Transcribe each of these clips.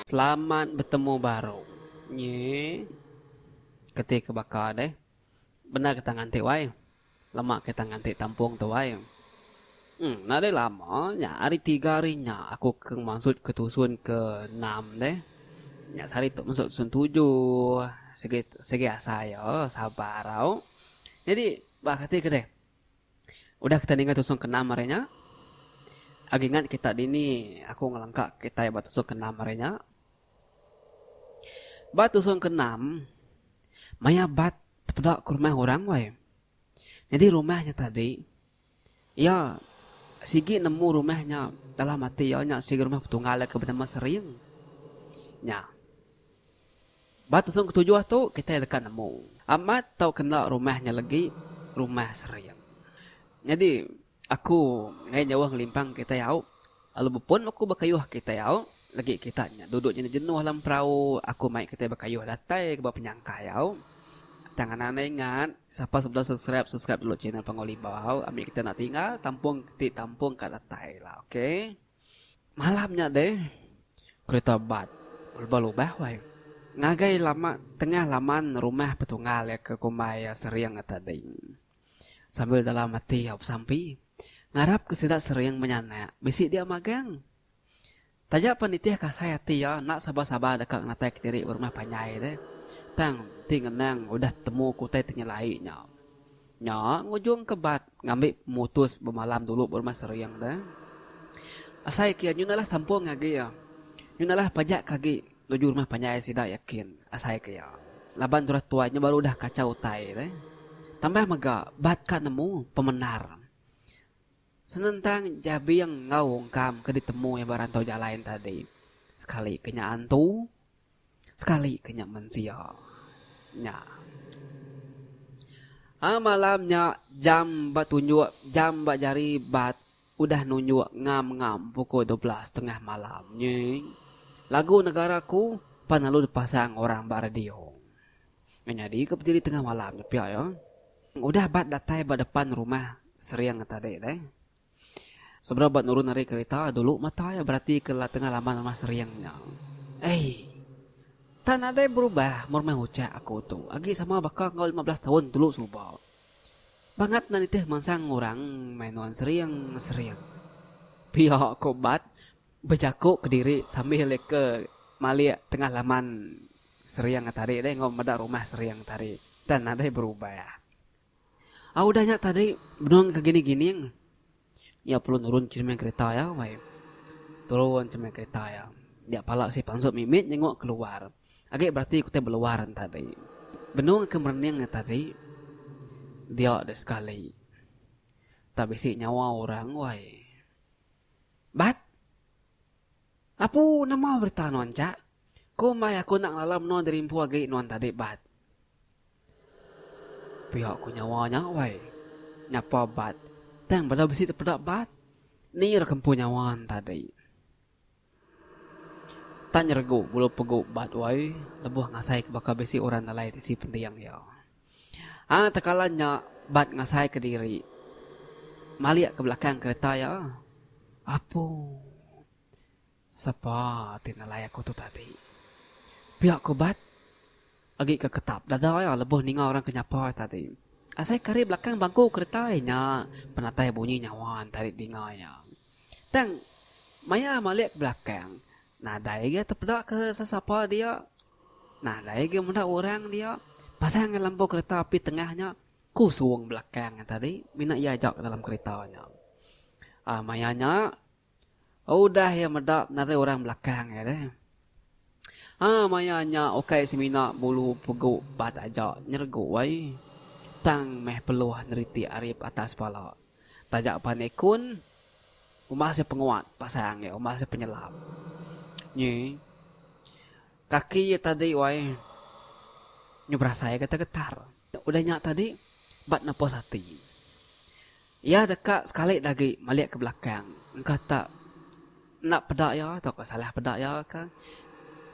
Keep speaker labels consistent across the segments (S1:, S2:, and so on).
S1: Selamat bertemu baru. Nye, ketika bakal deh. Benar kita ngantik wai. Lama kita ngantik tampung tu wai. Nada lama, nya hari 3 harinya aku ke maksud ke tusun ke 6 deh. Nya hari tu masuk tusun 7. Segi saya sabar tau. Jadi, bakati ke deh. Udah kita tinggal tusun ke 6 harinya. Agingat kita dini, aku ngelengkak kita ya batusun ke 6 harinya. Batusun ke 6, maya bat terpedak ke rumah orang wai. Jadi rumahnya tadi, ya sigi nemu rumahnya dalam hati ya nya sigi rumah tunggal ke bernama Sering. Nya. Batusun ke 7 tu kita dekat nemu. Amat tahu kena rumahnya lagi rumah Sering. Jadi aku ngai jauh ngelimpang kita yau. Lalu pun aku berkayuh kita yau. Lagi kita duduknya jenuh dalam perahu. Aku main kita berkayuh datai ke bawah penyangka yau. Tangan anda ingat, siapa sudah subscribe dulu channel Pangoli Bawah. Ambil kita nak tinggal, tampung kat datai lah, okay? Malamnya deh, kereta bat, berubah-ubah wai. Ngagai lama, tengah laman rumah petunggal ya ke kumai Seriang tadi. Sambil dalam hati ya sampai, ngarap kesedak Seriang menyana, bisik dia magang. Tajak panitia ka saya tia nak sabar-sabar dekat natai ketiri rumah panyai deh. Tang tingenang udah temu kutai tenyelai nya. Nya ngujung kebat ngambil mutus bermalam dulu rumah Seriang deh. Asai kia nyunalah tampung ngagi ya. Nyunalah pajak kagi tuju rumah panyai sidak yakin. Asai kia. Laban surat tuanya baru dah kacau tai deh. Tambah mega bat ka nemu pemenar. Senentang jabi yang ngau kam ke ditemu yang barantau jalan tadi. Sekali kenya antu, sekali kenya mensia. Nya. Malamnya jam batunjuk, jam jari bat udah nunjuk ngam-ngam pukul 12 tengah malam. Nying. Lagu negaraku panalu dipasang orang radio. Jadi keberdiri tengah malam nyepiak ya. Udah bat datai depan rumah Seriang tadi deh. Seberapa nurun dari kereta dulu mata ya berarti ke tengah laman rumah Seriangnya. Tan ada berubah mormeh ucap aku tu. Agi sama bakal ngau 15 tahun dulu subah. Banget nanti teh mansang orang mainan Seriang. Pihak kobat bejakuk ke diri sambil ke malik tengah laman Seriang tadi deh ngau medak rumah Seriang tadi. Dan ada berubah ya. Udahnya tadi benung ke gini-gini. Ya perlu turun cermin kereta ya, wai. Turun cermin kereta ya. Dia palak si pansuk mimit nyengok keluar. Agak berarti kita beluaran tadi. Benung kemerning tadi. Dia ada sekali. Tak bisi nyawa orang, wai. Bat? Apa nama berita non cak? Ko mai aku nak lalam non dari impu agak non tadi bat. Pihak ku nyawanya, wai. Nyapa bat. Tang pada besi terpedak bat. Ni rekam punyawan tadi. Tanya regu bulu pegu bat wai. Lebuh ngasai ke bakal besi orang nalai di si pendiang ya. Tekalanya bat ngasai ke diri. Maliak ke belakang kereta ya. Apa? Siapa tinalai aku tu tadi? Pihak ku bat. Lagi ke ketap. Dada ya lebuh ninga orang kenyapa tadi. Asai kari belakang bangku keretanya. Penatai bunyi nyawan tarik dinganya. Tang, maya malik belakang. Nah, daya terpedak ke sesapa dia. Nah, daya mendak orang dia. Pasang lampu kereta api tengahnya. Kusung belakang tadi. Mina ia ajak dalam keretanya. Mayanya. Udah ya medak nari orang belakang ya deh. Mayanya okay si Mina bulu pegu bat ajak nyergu wai. Tang meh peluh neriti arif atas pala. Tajak panikun. Umasnya penguat pasang ya. Umasnya penyelam. Nyi. Kaki ya tadi wai. Nyubra saya kata getar. Udah nyak tadi. Bat napos hati. Ya dekat sekali lagi. Malik ke belakang. Engkau tak. Nak pedak ya. Atau salah pedak ya kan.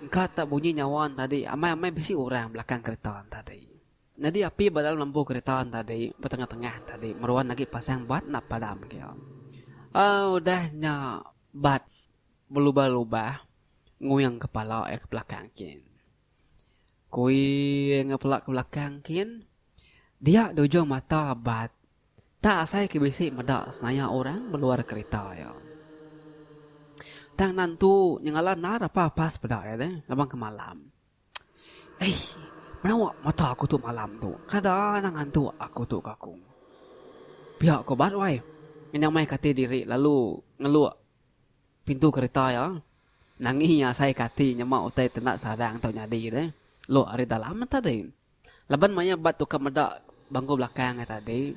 S1: Engkau tak bunyi nyawan tadi. Amai-amai bisi orang belakang kereta tadi. Jadi api badal lampu kereta tadi bertengah-tengah tadi meruan lagi pasang bat nak padam kaya. Udahnya bat berubah-ubah Nguyang kepala ke belakang kin. Kui ngepelak ke belakang kin. Dia dojo mata bat. Tak asai ke besi medak senaya orang meluar kereta ya. Tang nantu nyengala nar apa pas pedak ya deh. Labang ke malam. Menawa mata aku tu malam tu. Kada nang hantu aku tu kakung. Pihak ko bat wai. Yang mai kati diri lalu ngeluak pintu kereta ya. Nangi ya saya kati nyemak utai tenak sadang tau nyadi deh. Lo ari dalam tadi. Laban maya bat tu medak bangku belakang tadi.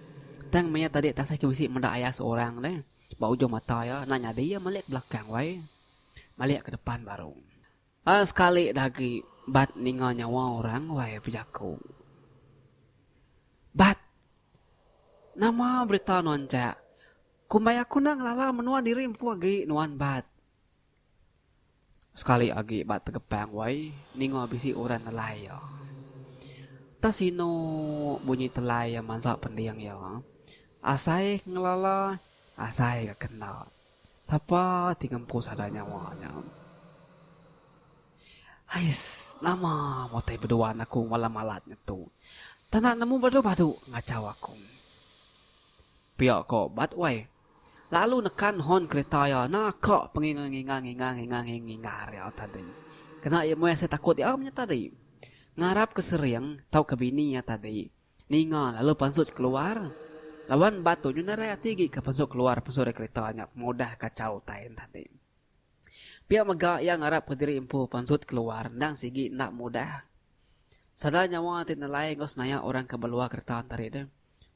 S1: Tang maya tadi tak saya kibisi medak ayah seorang deh. Bau ujung mata ya. Nak nyadi ya melihat belakang wai. Melihat ke depan baru. Sekali lagi bat ninga nyawa orang wai pejaku. Bat. Nama berita noncak. Kumaya aku nang lala menua diri empu agi nuan bat. Sekali agi bat tegepang wai ninga bisi orang telai ya. Tasino bunyi telai ya mansak pendiang ya. Asai ngelala, asai gak kenal. Siapa tingempu sada nyawanya. Hais, nama motai berduaan aku malam-malatnya tu. Tanak nemu badu-badu ngacau aku. Pihak kok bat wai. Lalu nekan hon kereta ya. Nak kok pengingar ya tadi. Kena ya moya saya takut ya punya tadi. Ngarap ke seriang tau ke bini ya tadi. Ninga lalu pansut keluar. Lawan batu nyunara tinggi ke pansut keluar pansut keretanya. Mudah kacau tain tadi. Pihak megak yang ngarap ke diri empu pansut keluar. Nang sigi nak mudah. Sadar nyawa tinalai ngos naya orang ke beluar kereta tadi deh.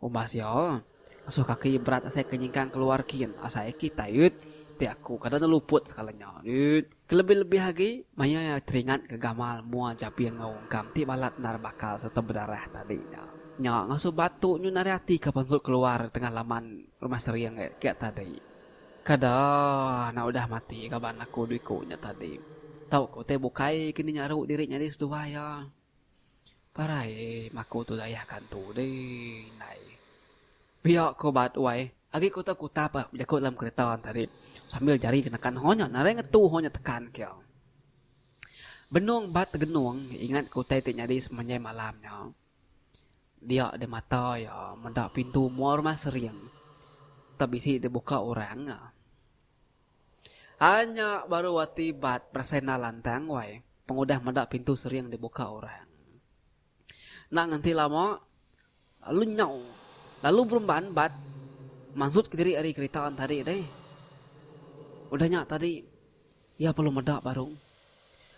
S1: Umbas ya. Asuh kaki berat saya kenyingkan keluar kian. Asai kita yut. Ti aku kadang luput sekalinya. Yut. Kelebih-lebih lagi. Maya teringat ke gamal. Mua jabi yang ngawungkam. Ti balat nar bakal serta berdarah tadi. Nya ngasuh batu nyu nari hati ke pansut keluar. Tengah laman rumah seriang kayak tadi. Kada nak udah mati. Kaban aku duikunya tadi. Tahu kau te bukai kini nyaru dirinya di situ ya. Parai. Maku tu dayah kantu deh. Nai. Pihak ko bat wai. Agi ko kuta pa jakut dalam kereta tadi. Sambil jari kenakan honya. Narai ngetu honya tekan kaya. Benung bat genung. Ingat ko tay nyadi semenjai malamnya. Dia ada mata ya. Mendak pintu muar rumah seriang. Tapi si dibuka orang. Hanya baru wati bat persena lantang wai. Pengudah mendak pintu seriang dibuka orang. Nak nganti lama. Lalu nyau. Lalu berumban bat. Maksud ke diri hari keritaan tadi deh. Udahnya tadi. Ya perlu medak baru.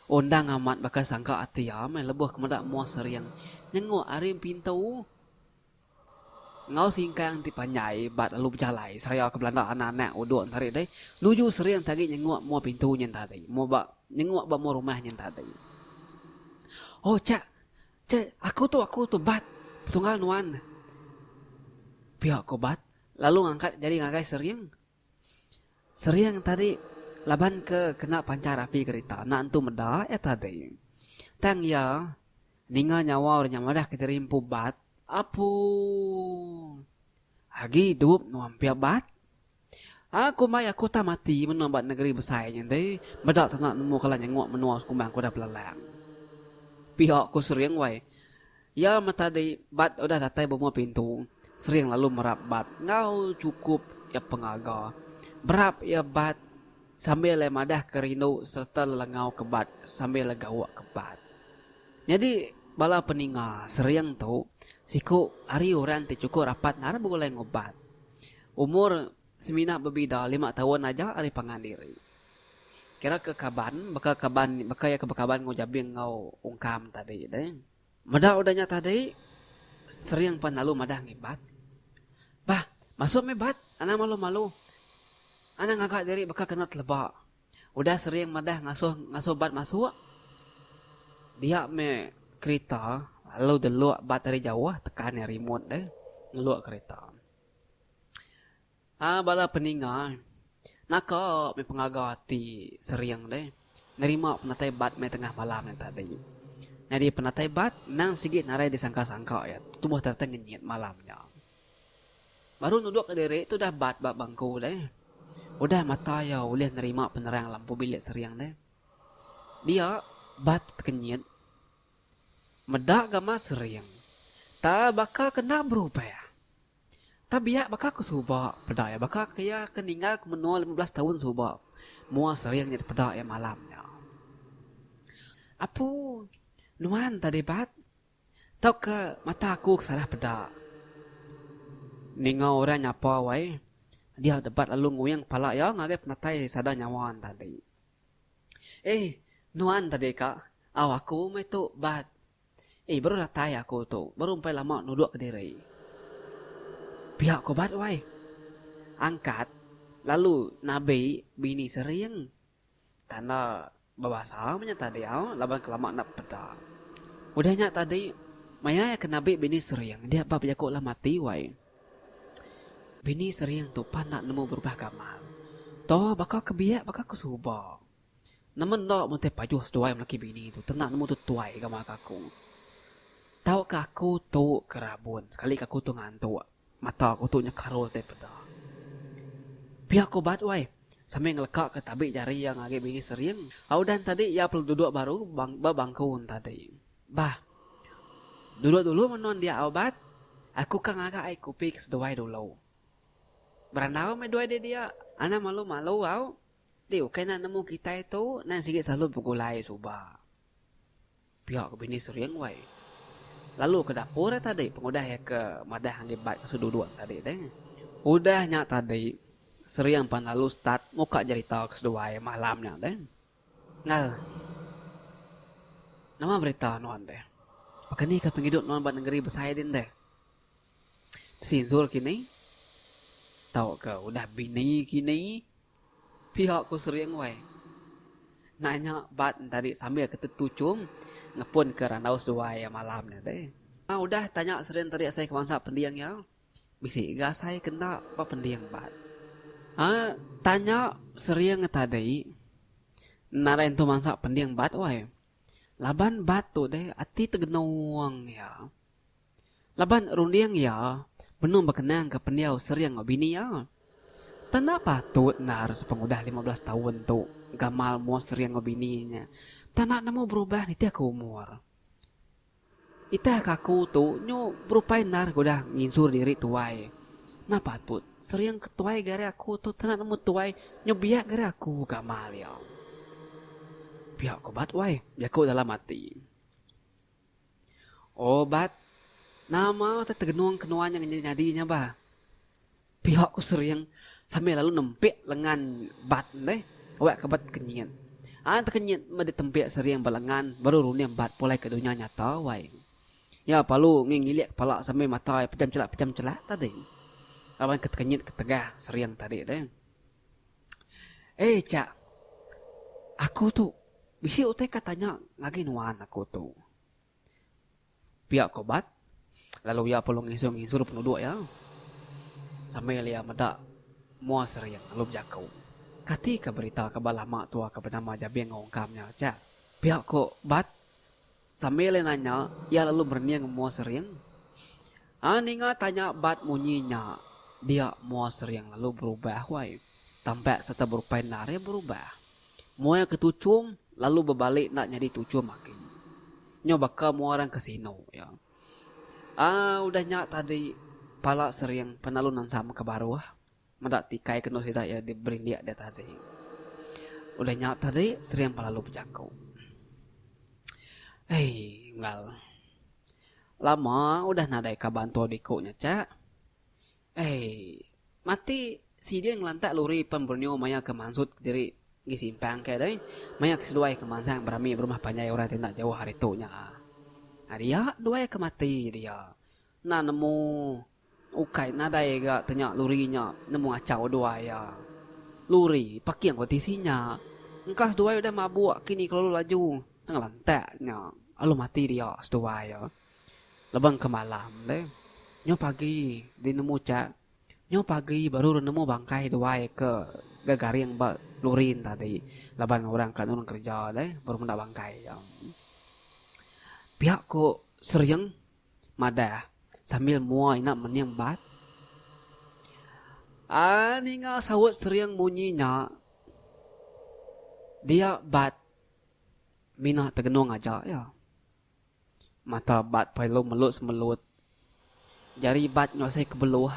S1: Undang amat bakal sangka hati ya. Main lebuh ke medak muas seriang. Nyengok hari pintu. Ngau singkang tipanyai bat lalu berjalai. Seraya ke Belanda anak-anak uduk tadi deh. Luju seriang tadi nyengok mua pintunya tadi. Mua bak nyengok bak mua rumahnya tadi. Oh cak. Cak aku tu bat. Tunggal nuan. Pihak kobat lalu ngangkat jadi ngagai seriang tadi laban ke kena pancar api kereta nak entu meda tadi tang ya ninga nyawa orang madah keterimpu bat apu agi dup nuam pihak bat aku mai aku tak mati menombat negeri besarnya deh meda tak nemu kalah nyengok menua kumbang kuda pelalang pihak ku seriang wai ya mata deh bat udah datai bawa pintu sering lalu merap bat. Ngau cukup ya pengaga. Berap ya bat. Sambil lemadah kerinu serta lengau ke bat. Sambil legawak ke bat. Jadi bala peninga sering tu. Siku hari orang ti cukup rapat nara boleh ngobat. Umur semina berbeda 5 tahun aja hari pangandiri. Kira ke kaban. Bakal ya ke kaban ngojabi ngau ungkam tadi. Madah udahnya tadi. Sering panalu madah ngibat. Bah, masuk me bat. Anak malu-malu. Anak ngagak diri bakal kena telebak. Udah sering madah ngasuh bat masuk. Dia me kereta. Lalu deluak bat dari jauh. Tekan ya remote deh. Ngeluak kereta. Bala peninga. Naka me pengagati sering deh. Nerima penatai bat me tengah malam yang tadi. Jadi penatai bat. Nang sigit narai disangka-sangka ya. Tubuh tertengenyit malamnya. Baru nuduk ke diri itu dah bat bangku deh. Udah mata ya boleh nerima penerang lampu bilik seriang deh. Dia bat kenyit. Medak gama seriang. Ta bakal kena berubah. Ta biak bakal ke subak pedaya. Bakal kaya keninggal ke menua 15 tahun subak. Mua seriangnya di pedaya malamnya. Apu nuan tadi bat. Tau ke mata aku salah pedak. Ningau orang nyapa wai. Dia debat lalu nguyang pala ya ngagai penatai sada nyawan tadi. Nuan tadi kak. Aku mai tu bat. Baru datang aku tu. Baru sampai lama nuduk ke diri. Pihak ko bat wai. Angkat. Lalu nabi bini sering. Tanda babasa punya tadi. Laban kelama nak pedak. Udahnya tadi. Maya ke nabi bini sering. Dia bab jako lah mati wai. Bini sering tu panak nemu berubah gamal. Toh bakal kebiak bakal kesubak. Namun tak mau pajuh seduai melaki bini tu. Tenak nemu tu tuai gamal kaku. Tahu aku tu kerabun. Sekali aku tu ngantuk. Mata aku tu nyekarul te peda. Pihak ko bat wai. Sambil ngelekak ke tabik jari yang agak bini sering. Dan tadi ya perlu duduk baru bangkun tadi. Bah. Duduk dulu menon dia obat. Aku kan agak ai kopi keseduai dulu. Berandau me dua dia. Ana malu-malu au. Dia kena nemu kita itu nan sikit selalu pugulai subah. Pihak ko bini sering wai. Lalu ke dapur tadi, pengudah ya ke madah yang dibat ke sudut tadi deh. Udahnya tadi, seriang pan lalu start muka cerita ke sedua malamnya deh. Ngal. Nama berita nuan deh. Pakai ni ke penghidup nuan ban negeri besaya din deh. Sinzul kini. Tahu ke udah bini kini. Pihak ku seriang wai. Nanya bat tadi sambil ketetucum. Ngepun ke ranau sedua malamnya deh. Udah tanya sering tadi saya ke mangsa pendiang ya. Bisi gak saya kena apa pendiang bat. Tanya sering tadi. Narain tu mangsa pendiang bat wai. Laban bat tu deh ati tegenuang ya. Laban rundiang ya. Benung berkenang ke pendiau sering bini ya. Tanah patut nar sepengudah 15 tahun tu. Gamal mau sering bininya. Tanak namo berubah ni tiak umur. Ita kaku tu nyo berupai nar godah nginsur diri tuai. Na patut sering ketuai gare aku tu tanak namo tuai nyo biak gare aku gamal ya. Biak ko bat wai, biak ko dalam mati. Obat nama ta tegenuang kenuan yang nyadinya bah. Biak ko sering sambil lalu nempik lengan bat deh. Awak kebat kenyit. Terkenyit mah ditempik sering balengan baru runia bat pulai ke dunia nyata wai. Ya palu ngiliak kepala sampai mata pejam celak tadi. Awan ketekenyit ketegah sering tadi deh. Cak. Aku tu bisi utai katanya lagi nuan aku tu. Pihak kobat lalu ya palu ngisur penduduk ya. Sampai lia medak mua sering lalu jakau. Ketika berita kabar lama tua kepada Jabi yang ngongkamnya, cak. Pihak ko bat sambil nanya, ia lalu berniang mau sering. Ninga tanya bat munyinya, dia mau sering lalu berubah wai. Tampak serta berupai nare berubah. Mau yang ketucum lalu berbalik nak jadi tucum makin. Nyo bakal mau orang kesino ya. Udah nyak tadi pala sering penalunan sama ke baru. Mendak tikai kena tidak ya diberi dia tadi. Udah nyak tadi sering palalu berjakau. Ngal. Lama udah nadai kabantu adikunya cak. Mati si dia ngelantak luri pembernyo maya ke mansud diri ngisimpang kayak deh. Maya keseduai ke mansang berami berumah panjai orang tindak jauh hari tu nya. Dia dua ke mati dia. Nah nemu ukai nadai ga tanya lurinya nemu acau dua ya. Luri pakai yang kotisinya. Engkau dua udah mabuk kini kalau laju ngelantaknya. Alu mati dia dua ya. Lebang ke malam deh. Nyo pagi di nemu cak. Nyo pagi baru nemu bangkai dua ke gagari yang lurin tadi. Laban orang kan orang kerja deh baru mendak bangkai ya. Pihak ko sering madah sambil mua ina meniang bat. Ninga sawut sering bunyinya. Dia bat Mina tergenung aja ya. Mata bat pelo melut semelut. Jari bat nyosai ke beluh.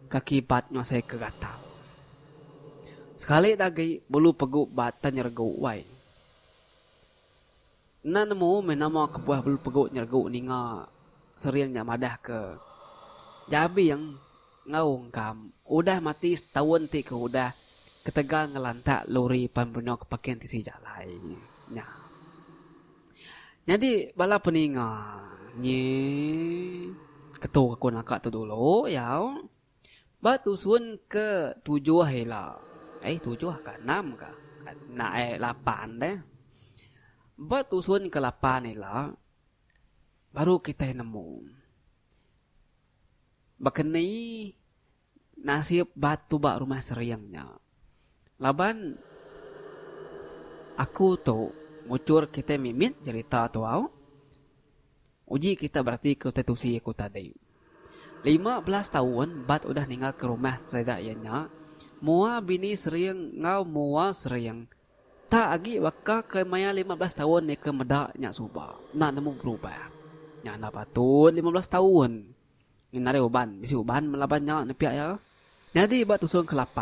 S1: Kaki bat nyosai ke gatau. Sekali lagi bulu peguk bat nyerguk wai. Nanamu menama kebuah bulu peguk nyerguk ninga seriangnya madah ke Jabi yang ngaung kam. Udah mati setahun ti ke udah ketegal ngelantak lori pampunya kepakian ti si jalai. Nya. Jadi bala peninga nye ketua aku nakak tu dulu ya. Batu sun ke 7 hela. 7 ke 6 ke? Nak 8 deh. Batu sun ke 8 hela. Baru kita nemu. Bakeni nasib batu bak rumah seriangnya. Laban aku tu mucur kita mimit cerita tu au. Uji kita berarti ke tetusi aku tadi. 15 tahun bat udah ninggal ke rumah sedayanya. Mua bini seriang ngau mua seriang. Tak agi waka ke maya 15 tahun ni ke medak nyak subah. Nak nemu berubah. Nyak nak patut 15 tahun. Ni nare uban, bisi uban melabannya nepiak ya. Jadi bat tusun ke-8,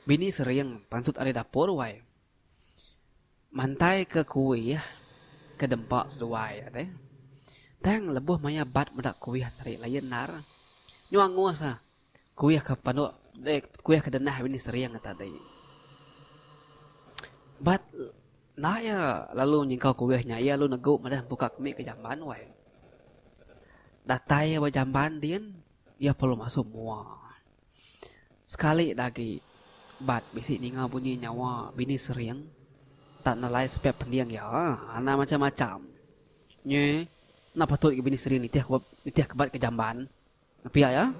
S1: bini seriang pansut ada dapur wai. Mantai ke kuih, ke dempak seduai ya deh. Tang lebuh maya bat medak kuih tarik layan nar. Nyuang nguasa. Kuih ke panuk, kuih ke denah bini seriang kata tadi. Bat nah ya lalu nyingkau kuihnya, ia lalu neguk madah buka kemik ke jamban wai. Datai jamban din, ia perlu masuk mua. Sekali lagi, bat bisi ninga bunyi nyawa bini seriang. Tak nalai sepep pendiang ya, anak macam-macam. Nye, nak patut ke bini seriang nitiah kebat ke jamban. Napi ya?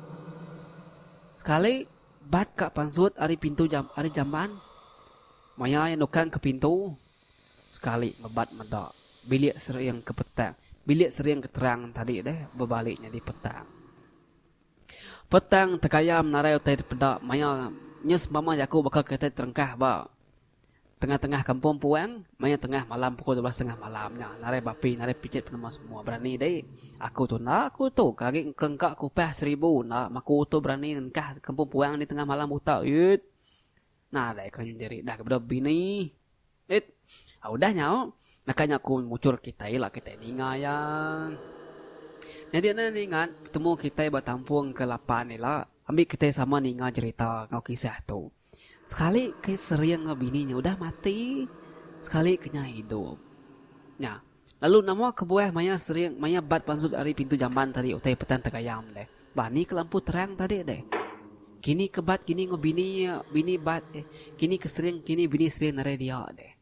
S1: Sekali, bat kak pansut ari pintu ari jamban. Maya yang nukang ke pintu. Sekali ngebat medak. Bilik seriang ke petang. Bilik seriang keterang tadi deh, berbaliknya di petang. Petang tekayam narai utai pedak, maya nyus mama jaku bakal kita terengkah ba. Tengah-tengah kampung puang, maya tengah malam pukul 12 tengah malamnya. Narai bapi, narai picit penema semua berani deh. Aku tu kaki kengkak kupah 1000 nak maku tu berani engkah kampung puang di tengah malam buta. It. Nah, dai kan jadi dah kepada bini. It. Udah nyau. Nakanya aku mucur kita lah kita ninga ya. Jadi ana ningan ketemu kita batampung ke-8 ni lah. Ambil kita sama ninga cerita ngau kisah tu. Sekali ke seriang bininya udah mati. Sekali kena hidup. Ya. Lalu nama kebuah maya seriang maya bat pansut dari pintu jamban tadi utai petan tegayam deh. Bani ke lampu terang tadi deh. Kini kebat kini ngobini bini bat kini kesering kini bini seriang nare dia deh.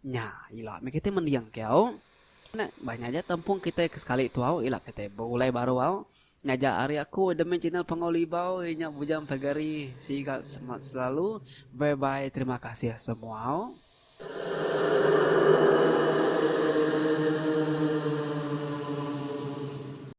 S1: Nya, ilah, kita mendiang kau. Nah, banyak aja tampung kita ke sekali tu au, ilah kita mulai baru au. Ngajak hari aku demi channel pengoli bau, inya bujang pagari, sikat semat selalu. Bye bye, terima kasih semua au.